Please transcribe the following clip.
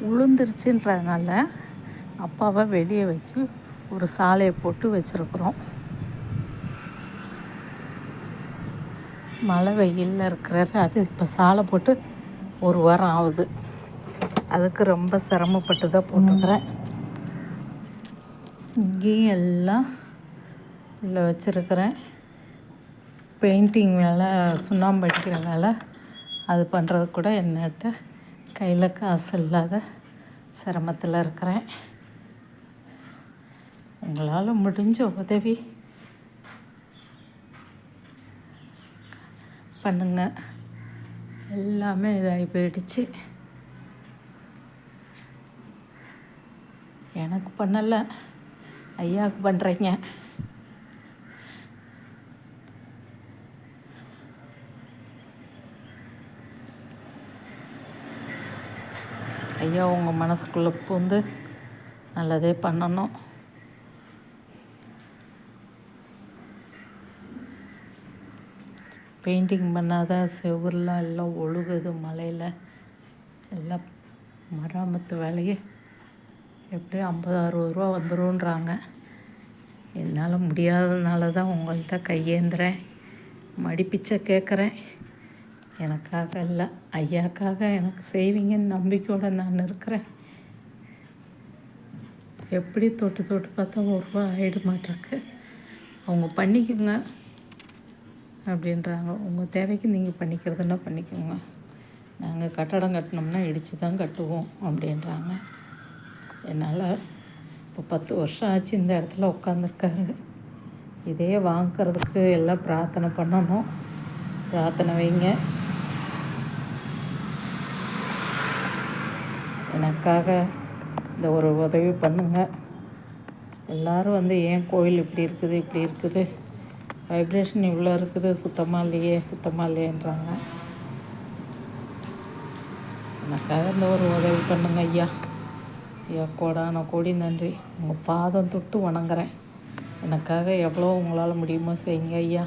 உளுந்துருச்சுன்றதுனால அப்பாவை வெளியே வச்சு ஒரு சாலையை போட்டு வச்சுருக்குறோம். மழை வெயிலில் இருக்கிறாரு. அது இப்போ சாலை போட்டு ஒரு வாரம் ஆகுது. அதுக்கு ரொம்ப சிரமப்பட்டு தான் போட்டுக்கிறேன். இங்கேயும் எல்லாம் உள்ள வச்சுருக்கிறேன். பெயிண்டிங் வேலை, சுண்ணாம்பு அடிக்கிற வேலை அது பண்ணுறது கூட என்னட்ட கையில் காசு இல்லாத சிரமத்தில் இருக்கிறேன். உங்களால் முடிஞ்ச உதவி பண்ணுங்க. எல்லாமே இதாகி போயிடுச்சு. எனக்கு பண்ணலை, ஐயாவுக்கு பண்ணுறீங்க. ஐயா உங்கள் மனசுக்குள்ளே பூந்து நல்லதே பண்ணணும். பெயிண்டிங் பண்ணாத செவுரெலாம் எல்லாம் ஒழுகுது மழையில். எல்லாம் மராமத்து வேலையே எப்படியும் 50-60 ரூபா வந்துடும்ன்றாங்க. என்னால் முடியாததுனால தான் உங்கள்கிட்ட கையேந்துறேன், மடிப்பிச்சை கேட்குறேன். எனக்காக இல்லை, ஐயாக்காக எனக்கு செய்வீங்கன்னு நம்பிக்கையோடு நான் இருக்கிறேன். எப்படி தொட்டு பார்த்தா 1 ரூபா ஆகிட மாட்டேருக்கு. அவங்க பண்ணிக்கோங்க அப்படின்றாங்க. உங்கள் தேவைக்கு நீங்கள் பண்ணிக்கிறதுன்னா பண்ணிக்கோங்க, நாங்கள் கட்டடம் கட்டினோம்னா இடித்து தான் கட்டுவோம் அப்படின்றாங்க. என்னால் இப்போ 10 வருஷம் ஆச்சு இந்த இடத்துல உட்காந்துருக்காரு. இதே வாங்கிறதுக்கு எல்லாம் பிரார்த்தனை பண்ணணும். பிரார்த்தனை வைங்க. எனக்காக இந்த ஒரு உதவி பண்ணுங்கள். எல்லோரும் வந்து ஏன் கோயில் இப்படி இருக்குது, வைப்ரேஷன் இவ்வளோ இருக்குது, சுத்தமாக இல்லையேன்றாங்க. எனக்காக இந்த ஒரு உதவி பண்ணுங்க ஐயா. ஐயா கோடான கோடி நன்றி. உங்கள் பாதம் தொட்டு வணங்குறேன். எனக்காக எவ்வளோ உங்களால் முடியுமோ செய்யுங்க ஐயா.